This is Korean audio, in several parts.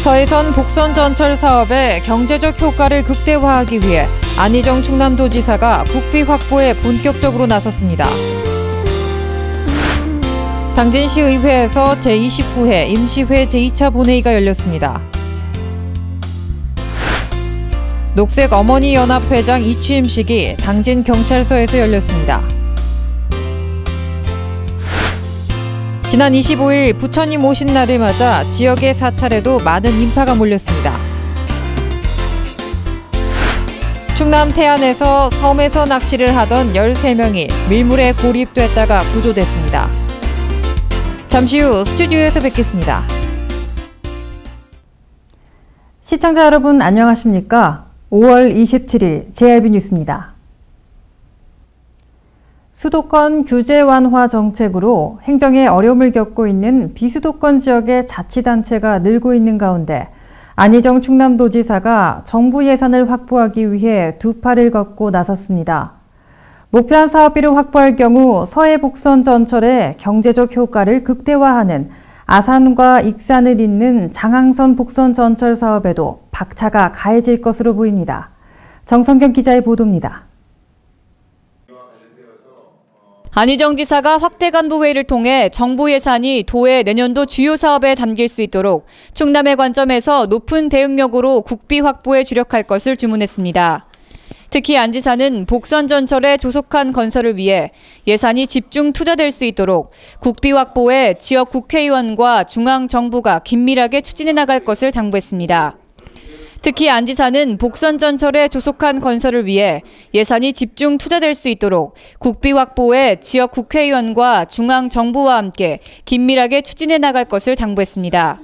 서해선 복선 전철 사업의 경제적 효과를 극대화하기 위해 안희정 충남도지사가 국비 확보에 본격적으로 나섰습니다. 당진시 의회에서 제29회 임시회 제2차 본회의가 열렸습니다. 녹색 어머니 연합 회장 이취임식이 당진 경찰서에서 열렸습니다. 지난 25일 부처님 오신 날을 맞아 지역의 사찰에도 많은 인파가 몰렸습니다. 충남 태안에서 섬에서 낚시를 하던 13명이 밀물에 고립됐다가 구조됐습니다. 잠시 후 스튜디오에서 뵙겠습니다. 시청자 여러분 안녕하십니까? 5월 27일 JRB 뉴스입니다. 수도권 규제 완화 정책으로 행정에 어려움을 겪고 있는 비수도권 지역의 자치단체가 늘고 있는 가운데 안희정 충남도지사가 정부 예산을 확보하기 위해 두 팔을 걷고 나섰습니다. 목표한 사업비를 확보할 경우 서해 복선 전철의 경제적 효과를 극대화하는 아산과 익산을 잇는 장항선 복선 전철 사업에도 박차가 가해질 것으로 보입니다. 정성경 기자의 보도입니다. 안희정 지사가 확대 간부 회의를 통해 정부 예산이 도의 내년도 주요 사업에 담길 수 있도록 충남의 관점에서 높은 대응력으로 국비 확보에 주력할 것을 주문했습니다. 특히 안 지사는 복선 전철의 조속한 건설을 위해 예산이 집중 투자될 수 있도록 국비 확보에 지역 국회의원과 중앙정부가 긴밀하게 추진해 나갈 것을 당부했습니다. 특히 안 지사는 복선 전철의 조속한 건설을 위해 예산이 집중 투자될 수 있도록 국비 확보에 지역 국회의원과 중앙정부와 함께 긴밀하게 추진해 나갈 것을 당부했습니다.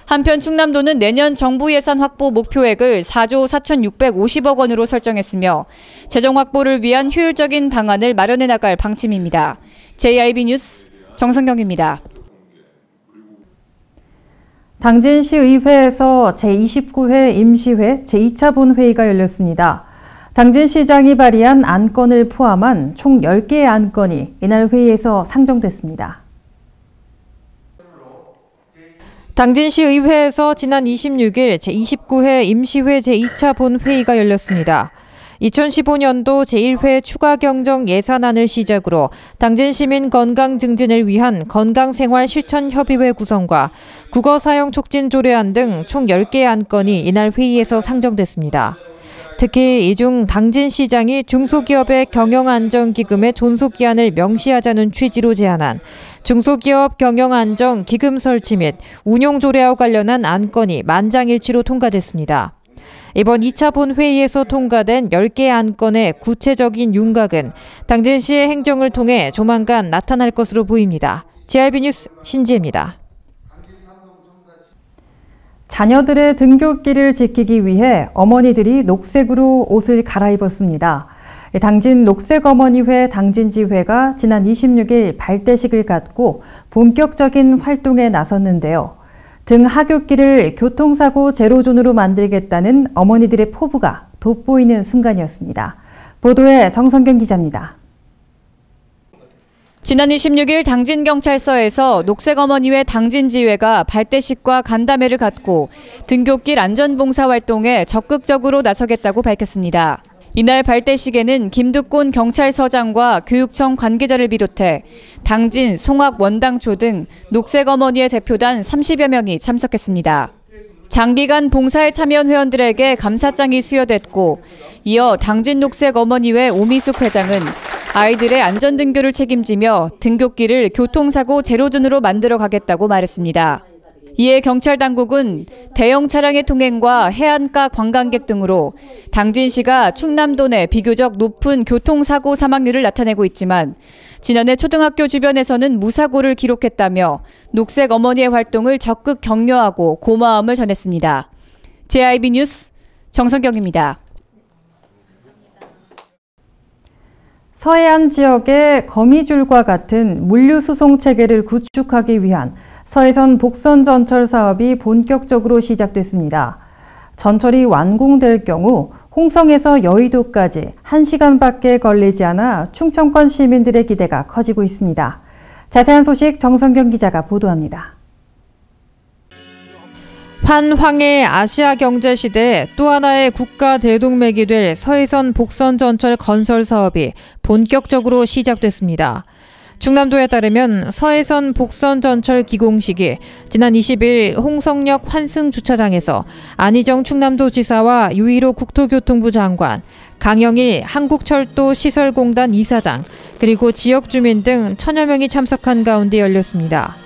한편 충남도는 내년 정부 예산 확보 목표액을 4조 4,650억 원으로 설정했으며 재정 확보를 위한 효율적인 방안을 마련해 나갈 방침입니다. JRB 뉴스 정성경입니다. 당진시 의회에서 제29회 임시회 제2차 본회의가 열렸습니다. 당진시장이 발의한 안건을 포함한 총 10개의 안건이 이날 회의에서 상정됐습니다. 당진시 의회에서 지난 26일 제29회 임시회 제2차 본회의가 열렸습니다. 2015년도 제1회 추가 경정 예산안을 시작으로 당진 시민 건강 증진을 위한 건강생활 실천 협의회 구성과 국어 사용 촉진 조례안 등 총 10개의 안건이 이날 회의에서 상정됐습니다. 특히 이 중 당진시장이 중소기업의 경영안정기금의 존속기한을 명시하자는 취지로 제안한 중소기업 경영안정기금 설치 및 운용조례와 관련한 안건이 만장일치로 통과됐습니다. 이번 2차 본회의에서 통과된 10개 안건의 구체적인 윤곽은 당진시의 행정을 통해 조만간 나타날 것으로 보입니다. JRB 뉴스 신지혜입니다. 자녀들의 등굣길을 지키기 위해 어머니들이 녹색으로 옷을 갈아입었습니다. 당진 녹색어머니회 당진지회가 지난 26일 발대식을 갖고 본격적인 활동에 나섰는데요. 등 하굣길을 교통사고 제로존으로 만들겠다는 어머니들의 포부가 돋보이는 순간이었습니다. 보도에 정성경 기자입니다. 지난 26일 당진경찰서에서 녹색어머니회 당진지회가 발대식과 간담회를 갖고 등굣길 안전봉사 활동에 적극적으로 나서겠다고 밝혔습니다. 이날 발대식에는 김득곤 경찰서장과 교육청 관계자를 비롯해 당진, 송악, 원당초 등 녹색어머니의 대표단 30여 명이 참석했습니다. 장기간 봉사에 참여한 회원들에게 감사장이 수여됐고 이어 당진 녹색어머니회 오미숙 회장은 아이들의 안전등교를 책임지며 등굣길을 교통사고 제로존으로 만들어 가겠다고 말했습니다. 이에 경찰당국은 대형 차량의 통행과 해안가 관광객 등으로 당진시가 충남도 내 비교적 높은 교통사고 사망률을 나타내고 있지만 지난해 초등학교 주변에서는 무사고를 기록했다며 녹색 어머니의 활동을 적극 격려하고 고마움을 전했습니다. JRB 뉴스 정성경입니다. 서해안 지역의 거미줄과 같은 물류수송 체계를 구축하기 위한 서해선 복선 전철 사업이 본격적으로 시작됐습니다. 전철이 완공될 경우 홍성에서 여의도까지 1시간밖에 걸리지 않아 충청권 시민들의 기대가 커지고 있습니다. 자세한 소식 정성경 기자가 보도합니다. 한황의 아시아 경제 시대에 또 하나의 국가 대동맥이 될 서해선 복선 전철 건설 사업이 본격적으로 시작됐습니다. 충남도에 따르면 서해선 복선 전철 기공식이 지난 20일 홍성역 환승주차장에서 안희정 충남도지사와 유일호 국토교통부 장관, 강영일 한국철도 시설공단 이사장, 그리고 지역 주민 등 1000여 명이 참석한 가운데 열렸습니다.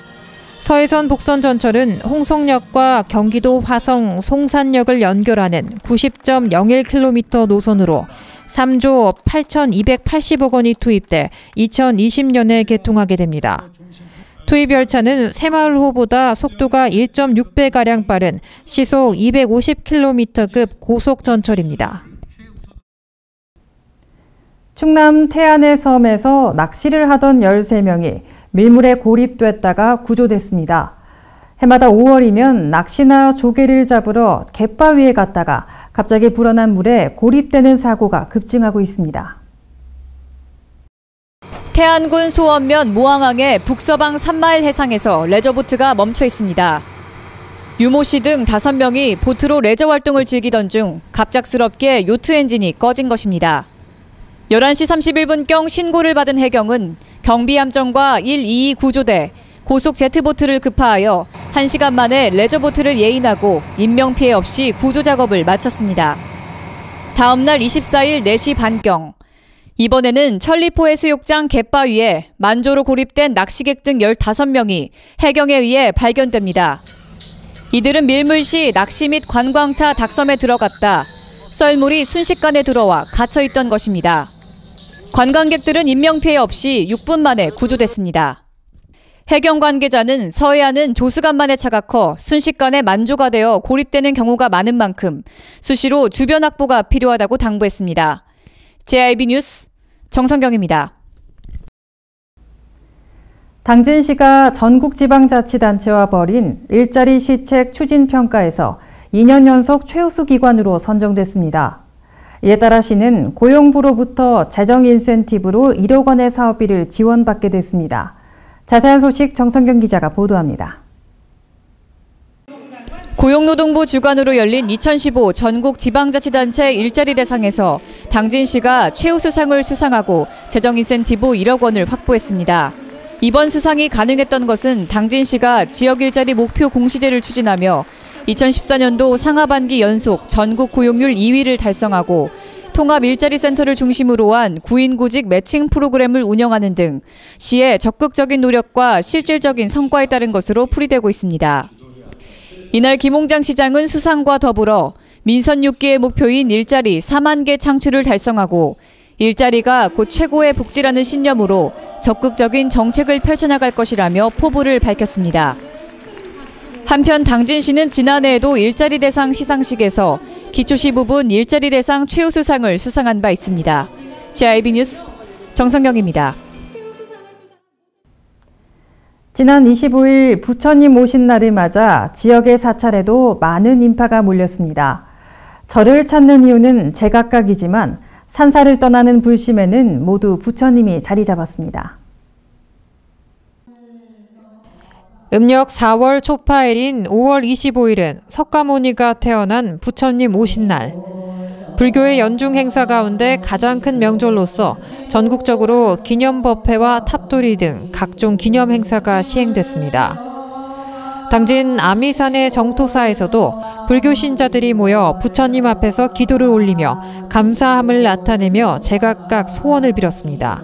서해선 복선 전철은 홍성역과 경기도 화성 송산역을 연결하는 90.01km 노선으로 3조 8,280억 원이 투입돼 2020년에 개통하게 됩니다. 투입 열차는 새마을호보다 속도가 1.6배가량 빠른 시속 250km급 고속 전철입니다. 충남 태안의 섬에서 낚시를 하던 13명이 밀물에 고립됐다가 구조됐습니다. 해마다 5월이면 낚시나 조개를 잡으러 갯바위에 갔다가 갑자기 불어난 물에 고립되는 사고가 급증하고 있습니다. 태안군 소원면 모항항의 북서방 3마일 해상에서 레저보트가 멈춰 있습니다. 유모 씨 등 5명이 보트로 레저 활동을 즐기던 중 갑작스럽게 요트 엔진이 꺼진 것입니다. 11시 31분경 신고를 받은 해경은 경비함정과 122 구조대, 고속 제트보트를 급파하여 1시간 만에 레저보트를 예인하고 인명피해 없이 구조 작업을 마쳤습니다. 다음 날 24일 4시 반경, 이번에는 천리포 해수욕장 갯바위에 만조로 고립된 낚시객 등 15명이 해경에 의해 발견됩니다. 이들은 밀물 시 낚시 및 관광차 닭섬에 들어갔다 썰물이 순식간에 들어와 갇혀있던 것입니다. 관광객들은 인명피해 없이 6분 만에 구조됐습니다. 해경 관계자는 서해안은 조수간만의 차가 커 순식간에 만조가 되어 고립되는 경우가 많은 만큼 수시로 주변 확보가 필요하다고 당부했습니다. JIB 뉴스 정성경입니다. 당진시가 전국지방자치단체와 벌인 일자리 시책 추진평가에서 2년 연속 최우수 기관으로 선정됐습니다. 이에 따라 시는 고용부로부터 재정 인센티브로 1억 원의 사업비를 지원받게 됐습니다. 자세한 소식 정성경 기자가 보도합니다. 고용노동부 주관으로 열린 2015 전국지방자치단체 일자리 대상에서 당진시가 최우수상을 수상하고 재정 인센티브 1억 원을 확보했습니다. 이번 수상이 가능했던 것은 당진시가 지역 일자리 목표 공시제를 추진하며 2014년도 상하반기 연속 전국 고용률 2위를 달성하고 통합 일자리 센터를 중심으로 한 구인구직 매칭 프로그램을 운영하는 등 시의 적극적인 노력과 실질적인 성과에 따른 것으로 풀이되고 있습니다. 이날 김홍장 시장은 수상과 더불어 민선 6기의 목표인 일자리 4만 개 창출을 달성하고 일자리가 곧 최고의 복지라는 신념으로 적극적인 정책을 펼쳐나갈 것이라며 포부를 밝혔습니다. 한편 당진시는 지난해에도 일자리 대상 시상식에서 기초시 부분 일자리 대상 최우수상을 수상한 바 있습니다. JIB 뉴스 정성경입니다. 지난 25일 부처님 오신 날을 맞아 지역의 사찰에도 많은 인파가 몰렸습니다. 절을 찾는 이유는 제각각이지만 산사를 떠나는 불심에는 모두 부처님이 자리 잡았습니다. 음력 4월 초파일인 5월 25일은 석가모니가 태어난 부처님 오신 날. 불교의 연중 행사 가운데 가장 큰 명절로서 전국적으로 기념법회와 탑돌이 등 각종 기념 행사가 시행됐습니다. 당진 아미산의 정토사에서도 불교 신자들이 모여 부처님 앞에서 기도를 올리며 감사함을 나타내며 제각각 소원을 빌었습니다.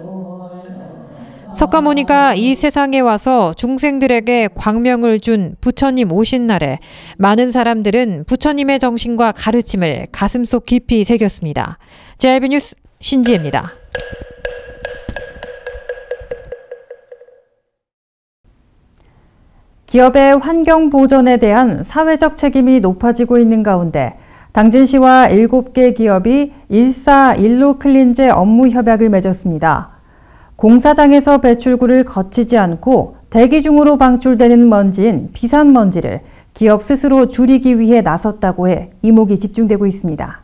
석가모니가 이 세상에 와서 중생들에게 광명을 준 부처님 오신 날에 많은 사람들은 부처님의 정신과 가르침을 가슴속 깊이 새겼습니다. JIB 뉴스 신지혜입니다. 기업의 환경 보전에 대한 사회적 책임이 높아지고 있는 가운데 당진시와 7개 기업이 141로 클린제 업무 협약을 맺었습니다. 공사장에서 배출구를 거치지 않고 대기 중으로 방출되는 먼지인 비산먼지를 기업 스스로 줄이기 위해 나섰다고 해 이목이 집중되고 있습니다.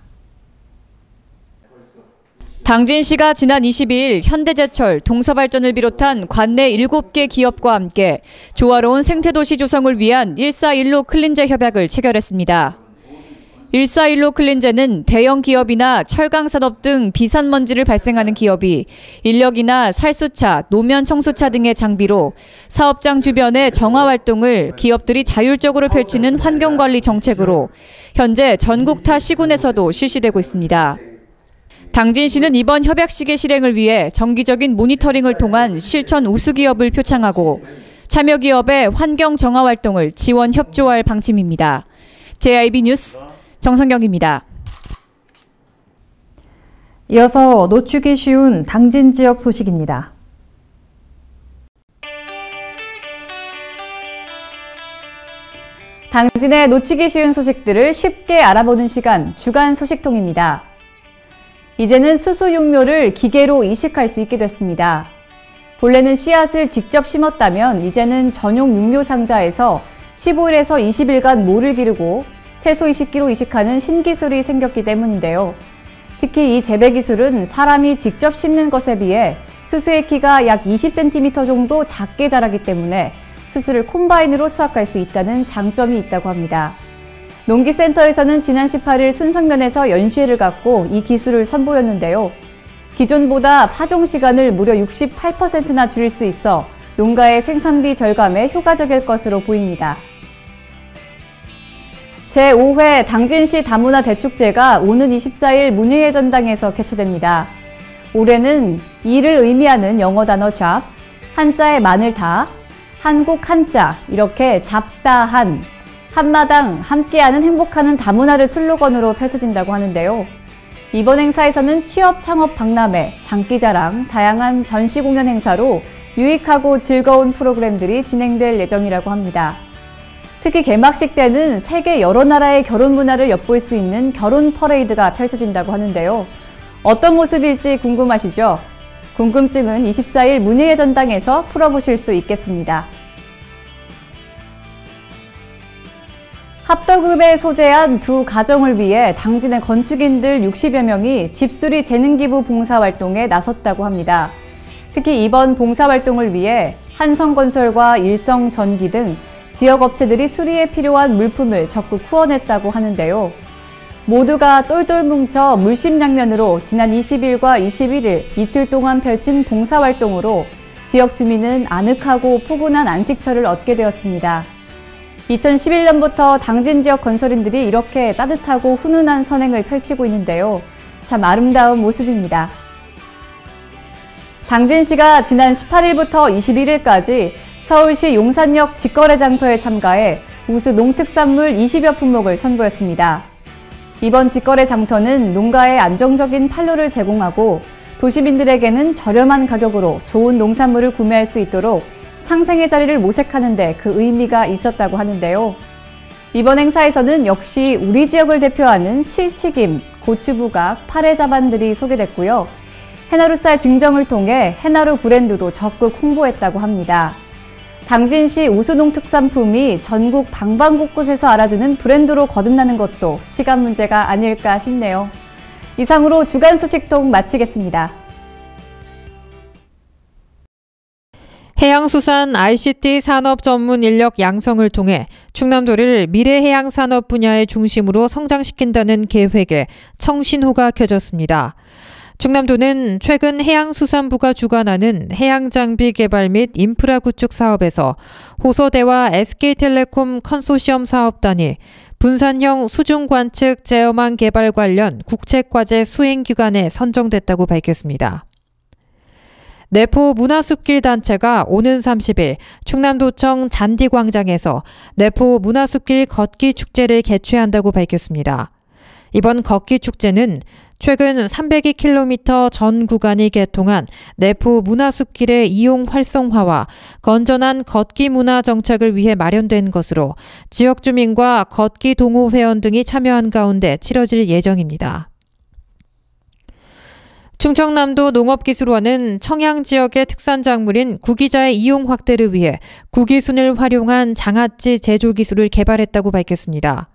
당진시가 지난 22일 현대제철, 동서발전을 비롯한 관내 7개 기업과 함께 조화로운 생태도시 조성을 위한 141로 클린제 협약을 체결했습니다. 141로 클린제는 대형 기업이나 철강산업 등 비산먼지를 발생하는 기업이 인력이나 살수차, 노면 청소차 등의 장비로 사업장 주변의 정화 활동을 기업들이 자율적으로 펼치는 환경관리 정책으로 현재 전국 타 시군에서도 실시되고 있습니다. 당진시는 이번 협약식의 실행을 위해 정기적인 모니터링을 통한 실천 우수기업을 표창하고 참여기업의 환경 정화 활동을 지원 협조할 방침입니다. JIB 뉴스 정성경입니다. 이어서 놓치기 쉬운 당진 지역 소식입니다. 당진의 놓치기 쉬운 소식들을 쉽게 알아보는 시간, 주간 소식통입니다. 이제는 수수육묘를 기계로 이식할 수 있게 됐습니다. 본래는 씨앗을 직접 심었다면 이제는 전용 육묘 상자에서 15일에서 20일간 모를 기르고 채소 이식기로 이식하는 신기술이 생겼기 때문인데요. 특히 이 재배 기술은 사람이 직접 심는 것에 비해 수수의 키가 약 20cm 정도 작게 자라기 때문에 수수를 콤바인으로 수확할 수 있다는 장점이 있다고 합니다. 농기센터에서는 지난 18일 순성면에서 연시회를 갖고 이 기술을 선보였는데요. 기존보다 파종 시간을 무려 68%나 줄일 수 있어 농가의 생산비 절감에 효과적일 것으로 보입니다. 제5회 당진시 다문화 대축제가 오는 24일 문예의 전당에서 개최됩니다. 올해는 이를 의미하는 영어 단어 잡, 한자의 마늘 다, 한국 한자 이렇게 잡다한, 한마당 함께하는 행복하는 다문화를 슬로건으로 펼쳐진다고 하는데요. 이번 행사에서는 취업 창업 박람회, 장기자랑, 다양한 전시 공연 행사로 유익하고 즐거운 프로그램들이 진행될 예정이라고 합니다. 특히 개막식 때는 세계 여러 나라의 결혼 문화를 엿볼 수 있는 결혼 퍼레이드가 펼쳐진다고 하는데요. 어떤 모습일지 궁금하시죠? 궁금증은 24일 문예의 전당에서 풀어보실 수 있겠습니다. 합덕읍에 소재한 두 가정을 위해 당진의 건축인들 60여 명이 집수리 재능기부 봉사활동에 나섰다고 합니다. 특히 이번 봉사활동을 위해 한성건설과 일성전기 등 지역 업체들이 수리에 필요한 물품을 적극 후원했다고 하는데요. 모두가 똘똘 뭉쳐 물심양면으로 지난 20일과 21일 이틀 동안 펼친 봉사활동으로 지역 주민은 아늑하고 포근한 안식처를 얻게 되었습니다. 2011년부터 당진 지역 건설인들이 이렇게 따뜻하고 훈훈한 선행을 펼치고 있는데요. 참 아름다운 모습입니다. 당진시가 지난 18일부터 21일까지 서울시 용산역 직거래 장터에 참가해 우수 농특산물 20여 품목을 선보였습니다. 이번 직거래 장터는 농가에 안정적인 판로를 제공하고 도시민들에게는 저렴한 가격으로 좋은 농산물을 구매할 수 있도록 상생의 자리를 모색하는 데 그 의미가 있었다고 하는데요. 이번 행사에서는 역시 우리 지역을 대표하는 실튀김, 고추부각, 파래자반들이 소개됐고요. 해나루쌀 증정을 통해 해나루 브랜드도 적극 홍보했다고 합니다. 당진시 우수농특산품이 전국 방방곳곳에서 알아주는 브랜드로 거듭나는 것도 시간 문제가 아닐까 싶네요. 이상으로 주간 소식통 마치겠습니다. 해양수산 ICT 산업 전문 인력 양성을 통해 충남도를 미래 해양산업 분야의 중심으로 성장시킨다는 계획에 청신호가 켜졌습니다. 충남도는 최근 해양수산부가 주관하는 해양장비 개발 및 인프라 구축 사업에서 호서대와 SK텔레콤 컨소시엄 사업단이 분산형 수중관측 제어망 개발 관련 국책과제 수행기관에 선정됐다고 밝혔습니다. 내포 문화숲길 단체가 오는 30일 충남도청 잔디광장에서 내포 문화숲길 걷기 축제를 개최한다고 밝혔습니다. 이번 걷기 축제는 최근 302km 전 구간이 개통한 내포 문화숲길의 이용 활성화와 건전한 걷기 문화 정착을 위해 마련된 것으로 지역 주민과 걷기 동호 회원 등이 참여한 가운데 치러질 예정입니다. 충청남도 농업기술원은 청양 지역의 특산 작물인 구기자의 이용 확대를 위해 구기순을 활용한 장아찌 제조 기술을 개발했다고 밝혔습니다.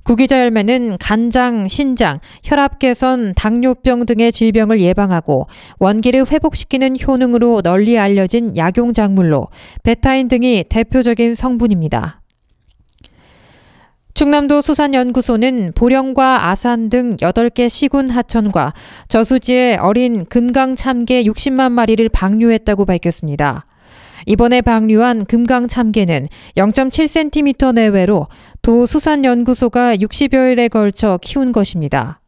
구기자 열매는 간장, 신장, 혈압 개선, 당뇨병 등의 질병을 예방하고 원기를 회복시키는 효능으로 널리 알려진 약용작물로 베타인 등이 대표적인 성분입니다. 충남도 수산연구소는 보령과 아산 등 8개 시군 하천과 저수지에 어린 금강참개 60만 마리를 방류했다고 밝혔습니다. 이번에 방류한 금강참개는 0.7cm 내외로 도 수산연구소가 60여일에 걸쳐 키운 것입니다.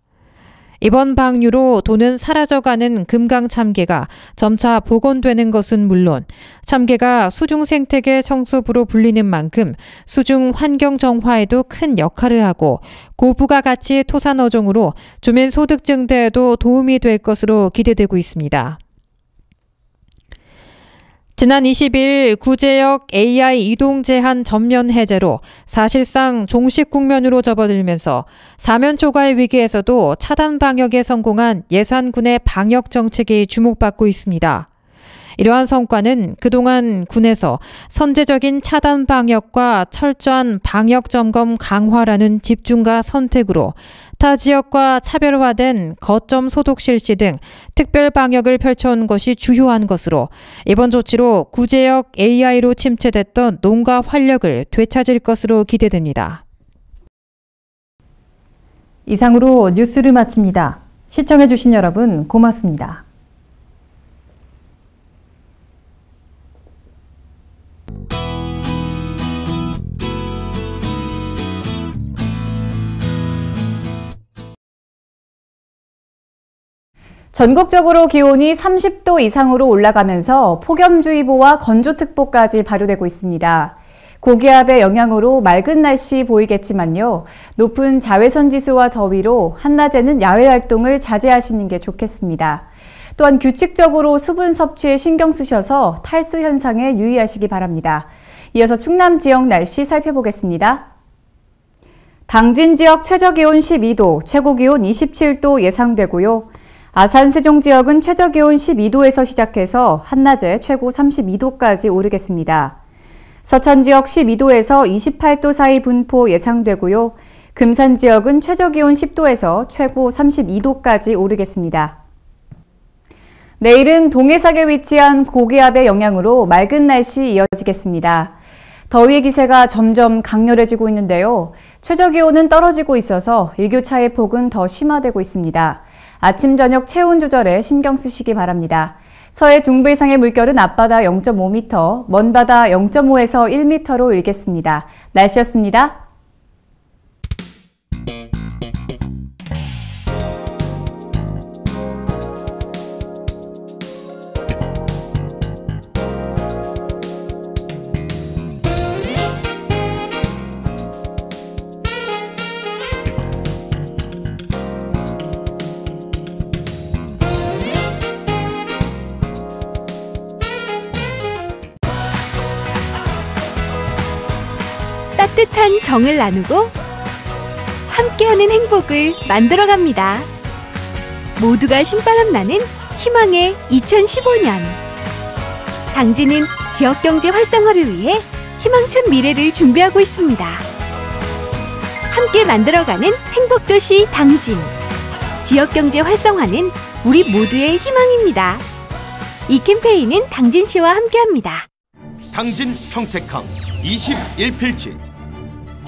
이번 방류로 도는 사라져가는 금강참개가 점차 복원되는 것은 물론 참개가 수중생태계 청소부로 불리는 만큼 수중 환경 정화에도 큰 역할을 하고 고부가 가치의 토산어종으로 주민 소득 증대에도 도움이 될 것으로 기대되고 있습니다. 지난 20일 구제역 AI 이동 제한 전면 해제로 사실상 종식 국면으로 접어들면서 사면 초과의 위기에서도 차단 방역에 성공한 예산군의 방역 정책이 주목받고 있습니다. 이러한 성과는 그동안 군에서 선제적인 차단 방역과 철저한 방역 점검 강화라는 집중과 선택으로 타 지역과 차별화된 거점 소독 실시 등 특별 방역을 펼쳐온 것이 주요한 것으로 이번 조치로 구제역 AI로 침체됐던 농가 활력을 되찾을 것으로 기대됩니다. 이상으로 뉴스를 마칩니다. 시청해주신 여러분 고맙습니다. 전국적으로 기온이 30도 이상으로 올라가면서 폭염주의보와 건조특보까지 발효되고 있습니다. 고기압의 영향으로 맑은 날씨 보이겠지만요. 높은 자외선 지수와 더위로 한낮에는 야외 활동을 자제하시는 게 좋겠습니다. 또한 규칙적으로 수분 섭취에 신경 쓰셔서 탈수 현상에 유의하시기 바랍니다. 이어서 충남 지역 날씨 살펴보겠습니다. 당진 지역 최저기온 12도, 최고기온 27도 예상되고요. 아산 세종 지역은 최저기온 12도에서 시작해서 한낮에 최고 32도까지 오르겠습니다. 서천 지역 12도에서 28도 사이 분포 예상되고요. 금산 지역은 최저기온 10도에서 최고 32도까지 오르겠습니다. 내일은 동해sak에 위치한 고기압의 영향으로 맑은 날씨 이어지겠습니다. 더위의 기세가 점점 강렬해지고 있는데요. 최저기온은 떨어지고 있어서 일교차의 폭은 더 심화되고 있습니다. 아침, 저녁 체온 조절에 신경 쓰시기 바랍니다. 서해 중부 이상의 물결은 앞바다 0.5m, 먼바다 0.5에서 1m로 일겠습니다. 날씨였습니다. 따뜻한 정을 나누고 함께하는 행복을 만들어갑니다. 모두가 신바람 나는 희망의 2015년. 당진은 지역경제 활성화를 위해 희망찬 미래를 준비하고 있습니다. 함께 만들어가는 행복도시 당진. 지역경제 활성화는 우리 모두의 희망입니다. 이 캠페인은 당진시와 함께합니다. 당진 평택항 21필지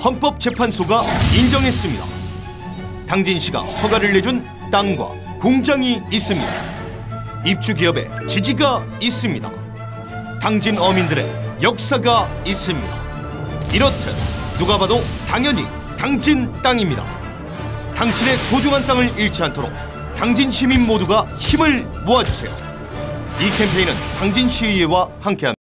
헌법재판소가 인정했습니다. 당진시가 허가를 내준 땅과 공장이 있습니다. 입주기업의 지지가 있습니다. 당진 어민들의 역사가 있습니다. 이렇듯 누가 봐도 당연히 당진 땅입니다. 당신의 소중한 땅을 잃지 않도록 당진 시민 모두가 힘을 모아주세요. 이 캠페인은 당진시의회와 함께합니다.